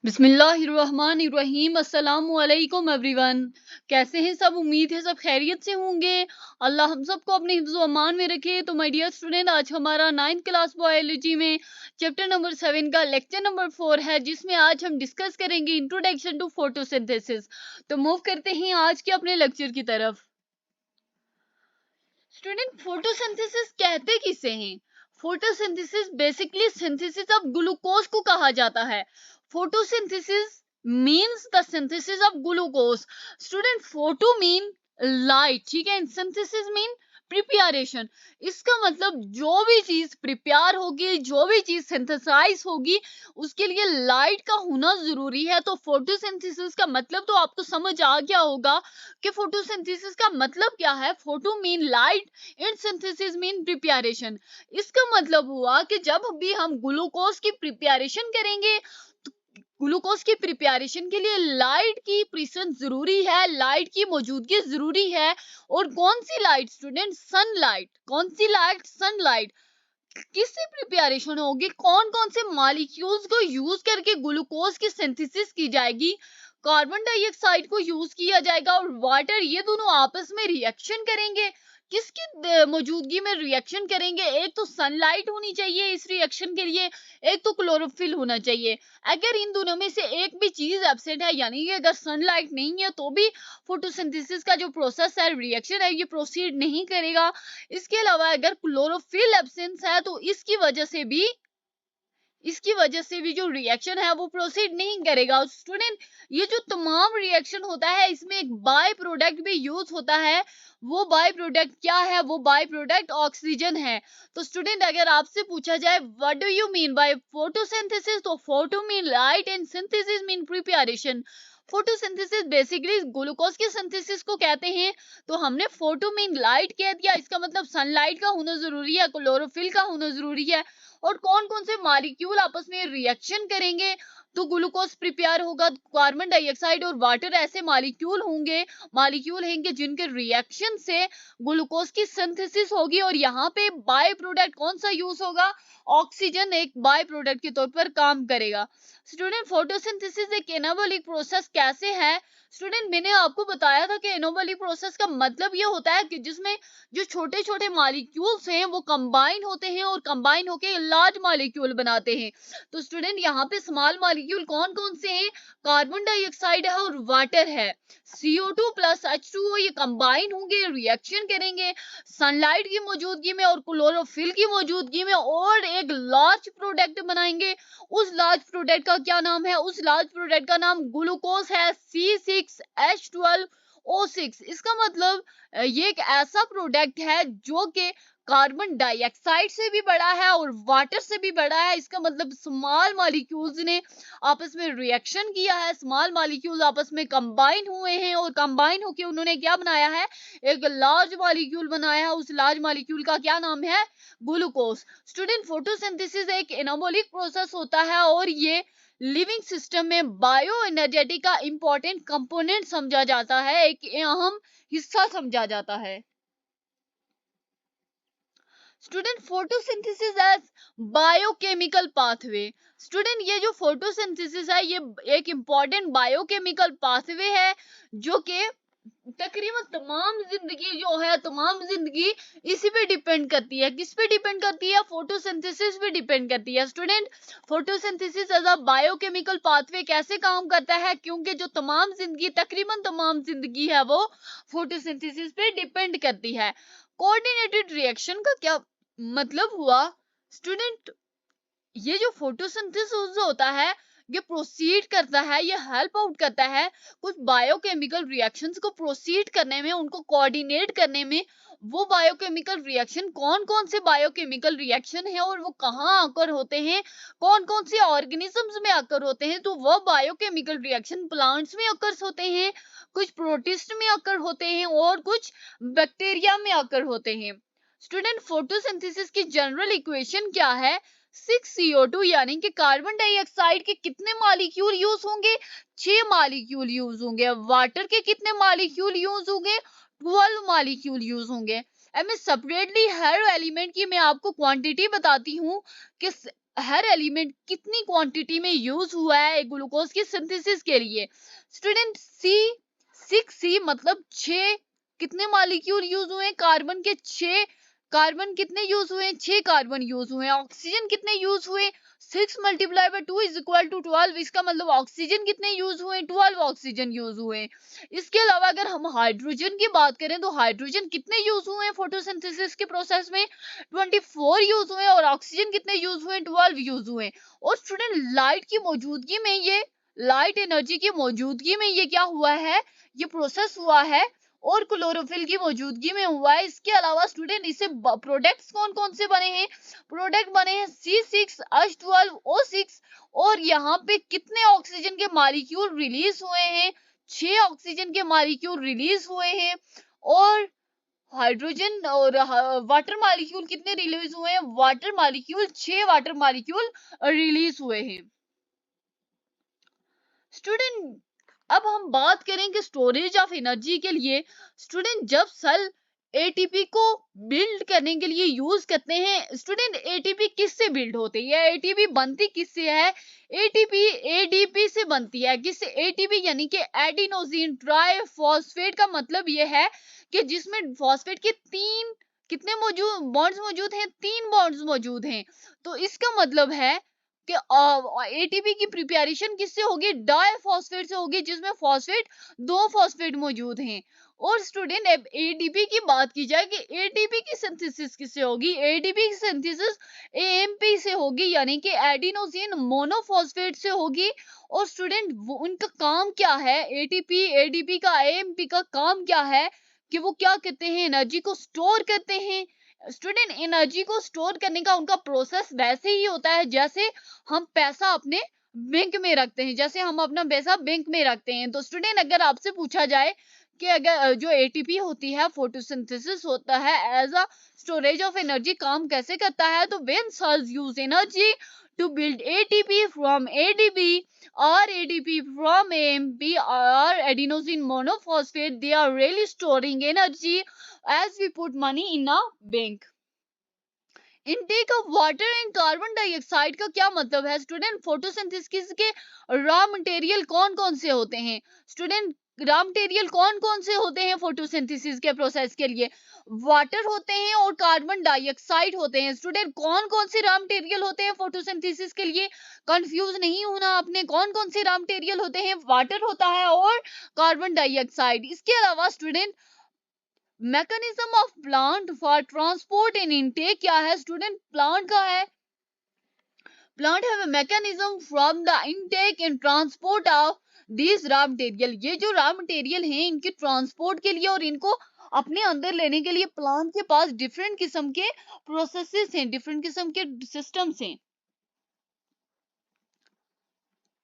बिस्मिल्लाहिर्रहमानिर्रहीम। अस्सलामुअलैकुम एवरीवन। कैसे हैं सब? उम्मीद है सब खैरियत से होंगे। अल्लाह हम सबको अपने हिफ्ज़ व अमान में रखे। तो माय डियर स्टूडेंट, आज हमारा 9th क्लास बायोलॉजी में चैप्टर नंबर 7 का लेक्चर नंबर 4 है, जिसमें आज हम डिस्कस करेंगे इंट्रोडक्शन टू फोटोसिंथेसिस। तो मूव करते हैं आज के अपने लेक्चर की तरफ। स्टूडेंट, फोटोसिंथेसिस कहते किसे हैं? Photosynthesis basically synthesis of glucose को कहा जाता है। Photosynthesis means the synthesis of glucose. Student, photo mean light, ठीक है, सिंथेसिस मीन प्रिपरेशन। इसका मतलब जो भी चीज प्रिपेयर होगी, जो भी चीज सिंथेसाइज होगी, उसके लिए लाइट का होना जरूरी है। तो फोटोसिंथेसिस का मतलब तो आपको समझ आ गया होगा कि फोटोसिंथेसिस का मतलब क्या है। Photo mean light and synthesis mean preparation. इसका मतलब हुआ कि जब भी हम ग्लूकोज की प्रिपरेशन करेंगे, तो ग्लूकोज की प्रिपरेशन के लिए लाइट की प्रेजेंस जरूरी है, लाइट की मौजूदगी जरूरी है। और कौन सी लाइट स्टूडेंट? सनलाइट। कौन सी लाइट? सनलाइट। किससे प्रिपरेशन होगी? कौन कौन से मॉलिक्यूल्स को यूज करके ग्लूकोज की सिंथेसिस की जाएगी? कार्बन डाइऑक्साइड को यूज किया जाएगा और वाटर, ये दोनों आपस में रिएक्शन करेंगे। किसकी मौजूदगी में रिएक्शन करेंगे? एक तो सनलाइट होनी चाहिए इस रिएक्शन के लिए, एक तो क्लोरोफिल होना चाहिए। अगर इन दोनों में से एक भी चीज एब्सेंट है, यानी कि अगर सनलाइट नहीं है, तो भी फोटोसिंथेसिस का जो प्रोसेस है, रिएक्शन है, ये प्रोसीड नहीं करेगा। इसके अलावा अगर क्लोरोफिल एब्सेंस है, तो इसकी वजह से भी जो रिएक्शन है वो प्रोसीड नहीं करेगा। स्टूडेंट, ये जो तमाम रिएक्शन होता है, इसमें एक बाय प्रोडक्ट भी यूज होता है। वो बाय प्रोडक्ट क्या है? वो बाय प्रोडक्ट ऑक्सीजन है। तो स्टूडेंट, अगर आपसे पूछा जाए what do you mean by photosynthesis, तो photo mean light and synthesis mean preparation. Photosynthesis basically glucose के सिंथेसिस को कहते हैं। तो हमने फोटो मीन लाइट कह दिया, इसका मतलब सनलाइट का होना जरूरी है, क्लोरोफिल का होना जरूरी है। और कौन कौन से मॉलिक्यूल आपस में रिएक्शन करेंगे तो ग्लूकोज प्रिपेयर होगा? कार्बन डाइऑक्साइड और वाटर ऐसे मॉलिक्यूल होंगे जिनके रिएक्शन से ग्लूकोज की सिंथेसिस होगी। और यहाँ पे बाय प्रोडक्ट कौन सा यूज होगा? ऑक्सीजन एक बाय प्रोडक्ट के तौर पर काम करेगा। स्टूडेंट, फोटोसिंथेसिस एक एनाबॉलिक प्रोसेस कैसे है? स्टूडेंट, मैंने आपको बताया था कि एनाबॉलिक प्रोसेस का मतलब ये होता है कि जिसमें जो छोटे छोटे मॉलिक्यूल्स हैं वो कंबाइन होते हैं और कंबाइन होके लार्ज मॉलिक्यूल बनाते हैं। तो स्टूडेंट, यहाँ पे स्मॉल मॉलिक्यूल कौन कौन से हैं? कार्बन डाइऑक्साइड है और वाटर है। CO2 प्लस H2O ये कंबाइन होंगे, रिएक्शन करेंगे सनलाइट की मौजूदगी में और क्लोरोफिल की मौजूदगी में, और एक लार्ज प्रोडक्ट बनाएंगे। उस लार्ज प्रोडक्ट का क्या नाम है? उस लार्ज प्रोडक्ट का नाम ग्लूकोज है, C6H12O6। इसका मतलब ये एक ऐसा प्रोडक्ट है जो कि कार्बन डाइऑक्साइड से भी बड़ा है और वाटर से भी बड़ा है। इसका मतलब स्मॉल मॉलिक्यूल्स ने आपस में रिएक्शन किया है, स्मॉल मॉलिक्यूल आपस में कंबाइन हुए हैं और कंबाइन होकर उन्होंने क्या बनाया है? एक लार्ज मॉलिक्यूल बनाया है। उस लार्ज मॉलिक्यूल का क्या नाम है? ग्लूकोज। स्टूडेंट, फोटोसिंथेसिस एक एनाबॉलिक प्रोसेस होता है और ये लिविंग सिस्टम में बायो एनर्जेटिक का इंपॉर्टेंट कंपोनेंट समझा जाता है, एक अहम हिस्सा समझा जाता है। Student, photosynthesis as biochemical pathway. Student, ये जो फोटोसिंथेसिस है ये एक इंपॉर्टेंट बायोकेमिकल पाथवे है जो कि तकरीबन तमाम जिंदगी इसी पे डिपेंड करती है। किस पे डिपेंड करती है? फोटोसिंथेसिस पे डिपेंड करती है। Student, photosynthesis as a biochemical pathway कैसे काम करता है? क्योंकि जो तकरीबन तमाम जिंदगी है वो फोटोसिंथेसिस पे डिपेंड करती है। कोऑर्डिनेटेड रिएक्शन का क्या मतलब हुआ? स्टूडेंट, ये जो फोटोसिंथेसिस होता है ये प्रोसीड करता है, ये हेल्प आउट करता है कुछ बायोकेमिकल रिएक्शंस को प्रोसीड करने में, उनको कोऑर्डिनेट करने में। वो बायोकेमिकल रिएक्शन कौन कौन से बायोकेमिकल रिएक्शन है और वो कहाँ आकर होते हैं, कौन कौन से ऑर्गेनिजम्स में आकर होते हैं? तो वो बायोकेमिकल रिएक्शन प्लांट्स में आकर होते हैं, कुछ प्रोटिस्ट में आकर होते हैं और कुछ बैक्टीरिया में आकर होते हैं। स्टूडेंट, फोटोसिंथेसिस की जनरल इक्वेशन क्या है? 6CO2 यानी कि कार्बन डाइऑक्साइड के कितने मॉलिक्यूल यूज होंगे? 6 मॉलिक्यूल यूज होंगे। वाटर के कितने मॉलिक्यूल यूज होंगे? 12 मॉलिक्यूल यूज होंगे। अब मैं सेपरेटली हर एलिमेंट की मैं आपको क्वांटिटी बताती हूँ कि हर एलिमेंट कितनी क्वांटिटी में यूज हुआ है ग्लूकोज की सिंथेसिस के लिए। स्टूडेंट सी 6C मतलब 6 कितने मॉलिक्यूल यूज हुए? कार्बन के 6 कार्बन कितने यूज हुए? 6 कार्बन यूज हुए। ऑक्सीजन कितने यूज हुए? 6 multiply by 2 is equal to 12। इसका मतलब ऑक्सीजन कितने यूज हुए? 12 ऑक्सीजन यूज हुए। इसके अलावा अगर हम हाइड्रोजन की बात करें तो हाइड्रोजन कितने यूज हुए फोटोसिंथेसिस के प्रोसेस में? 24 यूज हुए। और ऑक्सीजन कितने यूज हुए? 12 यूज हुए। और स्टूडेंट लाइट की मौजूदगी में ये लाइट एनर्जी की मौजूदगी में ये क्या हुआ है? ये प्रोसेस हुआ है और क्लोरोफिल की मौजूदगी में हुआ है। इसके अलावा स्टूडेंट इसे प्रोडक्ट्स कौन कौन से बने हैं? प्रोडक्ट बने हैं C6H12O6। और यहाँ पे कितने ऑक्सीजन के मॉलिक्यूल रिलीज हुए हैं? 6 ऑक्सीजन के मॉलिक्यूल रिलीज हुए हैं। और हाइड्रोजन और वाटर मॉलिक्यूल कितने रिलीज हुए हैं? Water molecule 6 water molecule release हुए हैं। स्टूडेंट अब हम बात करें कि स्टोरेज ऑफ एनर्जी के लिए स्टूडेंट जब सेल एटीपी को बिल्ड करने के लिए यूज करते हैं, स्टूडेंट एटीपी किससे बिल्ड होती है? एटीपी बनती किससे है? एटीपी एडीपी से बनती है। किससे? एटीपी यानी कि एडिनोसिन ट्राई फॉस्फेट का मतलब यह है कि जिसमें फॉस्फेट के 3 कितने मौजूद बॉन्ड्स मौजूद हैं? 3 बॉन्ड्स मौजूद हैं। तो इसका मतलब है कि एटीपी की प्रिपरेशन किससे होगी? डाइफॉस्फेट से होगी, जिसमें फॉस्फेट 2 फॉस्फेट मौजूद हैं। और स्टूडेंट अब एडीपी की बात की जाए कि एटीपी की सिंथेसिस किससे होगी? एडीपी की सिंथेसिस एएमपी से होगी, यानी कि एडिनोसिन मोनोफॉस्फेट से होगी। और स्टूडेंट उनका काम क्या है? एटीपी एडीपी का एएमपी का काम क्या है कि वो क्या करते हैं? एनर्जी को स्टोर करते हैं। स्टूडेंट एनर्जी को स्टोर करने का उनका प्रोसेस वैसे ही होता है जैसे हम पैसा अपने बैंक में रखते हैं। जैसे हम अपना पैसा बैंक में रखते हैं। तो स्टूडेंट अगर आपसे पूछा जाए कि अगर जो एटीपी होती है, फोटोसिंथेसिस होता है as a storage of energy, काम कैसे करता है? तो when cells use energy to build ATP from ADP or ADP from AMP or adenosine monophosphate, they are really storing energy as we put money in a bank. Intake of water and carbon dioxide का क्या मतलब है? Student photosynthesis के raw material कौन कौन से होते हैं? स्टूडेंट रॉ मटेरियल कौन कौन से होते हैं फोटोसिंथेसिस के प्रोसेस के लिए? वाटर होते हैं और कार्बन डाइऑक्साइड होते हैं। स्टूडेंट कौन कौन से रॉ मटेरियल होते हैं फोटोसिंथेसिस के लिए? कंफ्यूज नहीं होना आपने। कौन कौन से रॉ मटेरियल होते हैं? वाटर होता है और कार्बन डाइऑक्साइड। इसके अलावा student mechanism of plant for transport and intake क्या है? स्टूडेंट प्लांट का है plant have a mechanism from the intake and transport of this raw material. ये जो रॉ मटेरियल हैं इनके ट्रांसपोर्ट के लिए और इनको अपने अंदर लेने के लिए प्लांट के पास डिफरेंट किस्म के प्रोसेसेस हैं, डिफरेंट किस्म के सिस्टम्स हैं।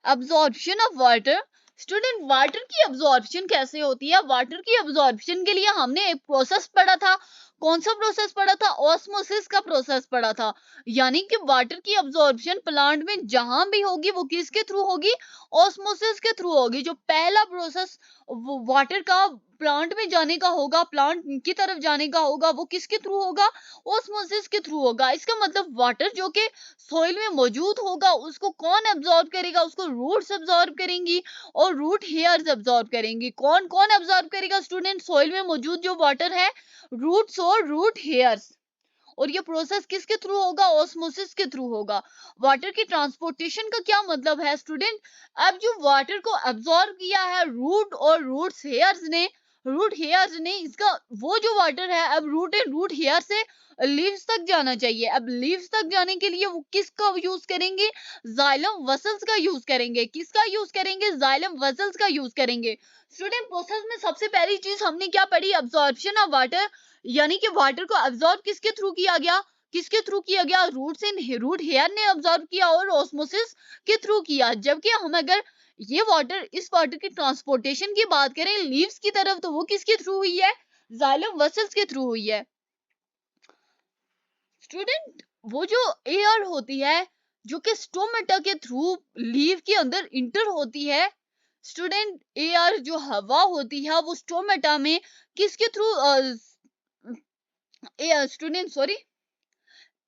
Absorption of water. Student water की अब्जॉर्प्शन कैसे होती है? वाटर की अब्जॉर्प्शन के लिए हमने एक प्रोसेस पढ़ा था। कौन सा प्रोसेस पढ़ा था? ऑस्मोसिस का प्रोसेस पढ़ा था। यानी कि वाटर की अब्जॉर्प्शन प्लांट में जहां भी होगी वो किसके थ्रू होगी? ऑस्मोसिस के थ्रू होगी। जो पहला प्रोसेस वाटर का प्लांट में जाने का होगा, प्लांट की तरफ जाने का होगा, वो किसके थ्रू होगा? ऑस्मोसिस के थ्रू होगा। इसका मतलब वाटर जो कि सॉइल में मौजूद होगा उसको कौन एब्जॉर्ब करेगा? उसको रूट्स एब्जॉर्ब करेंगी और रूट हेयर्स एब्जॉर्ब करेंगी। कौन कौन एब्जॉर्ब करेगा? स्टूडेंट सॉइल में मौजूद जो वाटर है, रूट्स और रूट हेयर्स। और ये प्रोसेस किसके थ्रू होगा? ऑस्मोसिस के थ्रू होगा। वाटर की ट्रांसपोर्टेशन का क्या मतलब है? स्टूडेंट अब जो वाटर को एब्जॉर्ब किया है रूट और रूट हेयर्स ने इसका वो जो वाटर है अब रूट हेयर से लीव्स तक जाना चाहिए। अब लीव्स तक जाने के लिए वो किसका यूज करेंगे? जाइलम वसल्स का यूज करेंगे। किसका यूज करेंगे? जाइलम वसल्स का यूज करेंगे। स्टूडेंट प्रोसेस में सबसे पहली चीज हमने क्या पढ़ी? अब्जॉर्प्शन ऑफ वाटर, यानी कि वाटर को अब्जॉर्ब किसके थ्रू किया गया? किसके थ्रू किया गया? रूट हेयर ने अब्जॉर्ब किया और ऑस्मोसिस के थ्रू किया। जबकि हम अगर इस वाटर की ट्रांसपोर्टेशन की बात करें लीव्स की तरफ तो वो किसके थ्रू हुई है? जाइलम वसल्स के थ्रू हुई है। स्टूडेंट वो जो एयर होती है जो कि स्टोमेटा के थ्रू लीव के अंदर इंटर होती है, स्टूडेंट एयर जो हवा होती है वो स्टोमेटा में किसके through student sorry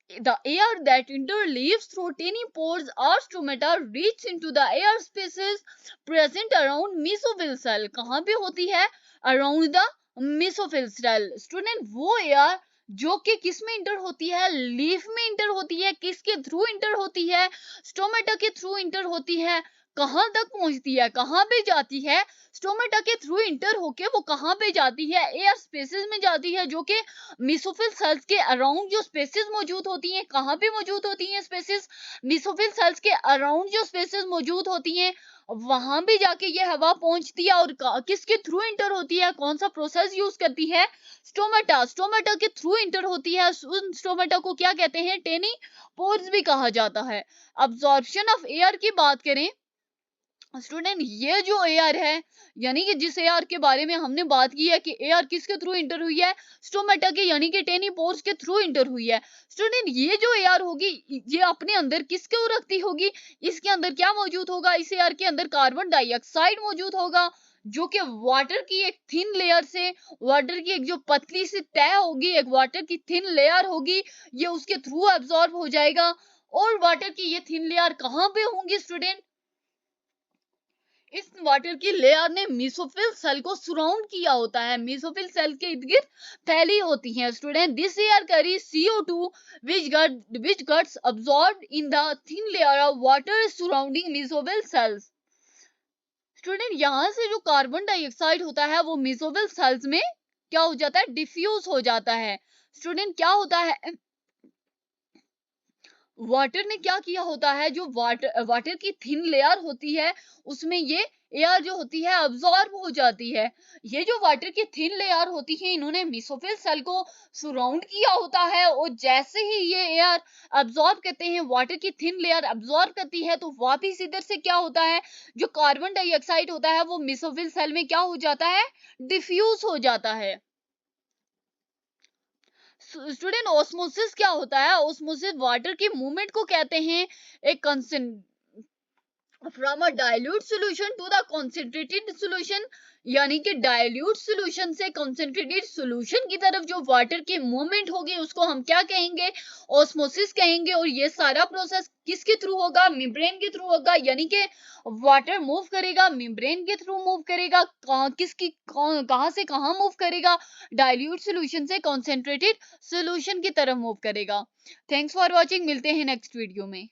The air that interleaves through tiny pores or stomata reach into the air spaces present around mesophyll cell. कहाँ पे होती है? Around the mesophyll cell. Student वो एयर जो कि किस में इंटर होती है? लीफ में इंटर होती है। किसके थ्रू इंटर होती है? स्टोमेटा के थ्रू इंटर होती है। कहाँ तक पहुंचती है? कहाँ पे जाती है? स्टोमेटा के थ्रू इंटर होके वो कहाँ पे जाती है? एयर स्पेसेस में जाती है, जो कि मेसोफिल सेल्स के अराउंड जो स्पेसेस मौजूद होती हैं। कहाँ पे मौजूद होती हैं स्पेसेस? मेसोफिल सेल्स के अराउंड जो स्पेसेस मौजूद होती हैं वहां भी जाके ये हवा पहुंचती है। और किसके थ्रू इंटर होती है? कौन सा प्रोसेस यूज करती है? स्टोमेटा। स्टोमेटा के थ्रू इंटर होती है। उन स्टोमेटा को क्या कहते हैं? टेनी पोर्स भी कहा जाता है। अब्जॉर्प्शन ऑफ एयर की बात करें स्टूडेंट, ये जो एयर है, यानी कि जिस एयर के बारे में हमने बात की है कि एयर किसके थ्रू इंटर हुई है? स्टोमेटा के, यानी कि टेनी पोर्स के थ्रू इंटर हुई है। स्टूडेंट, ये जो एयर होगी ये अपने अंदर किसको रखती होगी? इसके अंदर क्या मौजूद होगा? इस एयर के अंदर कार्बन डाइऑक्साइड मौजूद होगा, जो कि वाटर की एक थिन लेयर से, वाटर की एक जो पतली सी तह होगी, एक वाटर की थिन लेयर होगी, ये उसके थ्रू एब्जॉर्ब हो जाएगा। और वाटर की ये थिन लेयर कहाँ पे होंगी स्टूडेंट? इस वाटर की लेयर ने मेसोफिल सेल को सराउंड किया होता है। मेसोफिल सेल के इर्द गिर्द फैली होती हैं। Student, this air carry CO2 which gets absorbed in the thin layer of water surrounding mesophyll cells. Student, यहाँ से जो कार्बन डाइऑक्साइड होता है वो मेसोफिल सेल्स में क्या हो जाता है? डिफ्यूज हो जाता है। स्टूडेंट, क्या होता है? वाटर ने क्या किया होता है? जो वाटर की थिन लेयर होती है उसमें ये एयर जो होती है अब्सॉर्ब हो जाती है। ये जो वाटर की थिन लेयर होती है इन्होंने मेसोफिल सेल को सराउंड किया होता है, और जैसे ही ये एयर अब्सॉर्ब करते हैं, वाटर की थिन लेयर अब्सॉर्ब करती है, तो वापिस इधर से क्या होता है? जो कार्बन डाइऑक्साइड होता है वो मेसोफिल सेल में क्या हो जाता है? डिफ्यूज हो जाता है। स्टूडेंट, ऑस्मोसिस क्या होता है? ऑस्मोसिस वाटर की मूवमेंट को कहते हैं। एक from a dilute solution to the concentrated solution, यानी कि डाइल्यूट सॉल्यूशन से कॉन्सेंट्रेटेड सॉल्यूशन की तरफ जो वाटर की मूवमेंट होगी उसको हम क्या कहेंगे? ऑस्मोसिस कहेंगे। और ये सारा प्रोसेस किसके थ्रू होगा? मेम्ब्रेन के थ्रू होगा, यानी कि वाटर मूव करेगा, मेम्ब्रेन के थ्रू मूव करेगा। कहां से कहां मूव करेगा? डाइल्यूट सॉल्यूशन से कॉन्सेंट्रेटेड सॉल्यूशन की तरफ मूव करेगा। थैंक्स फॉर वॉचिंग, मिलते हैं नेक्स्ट वीडियो में।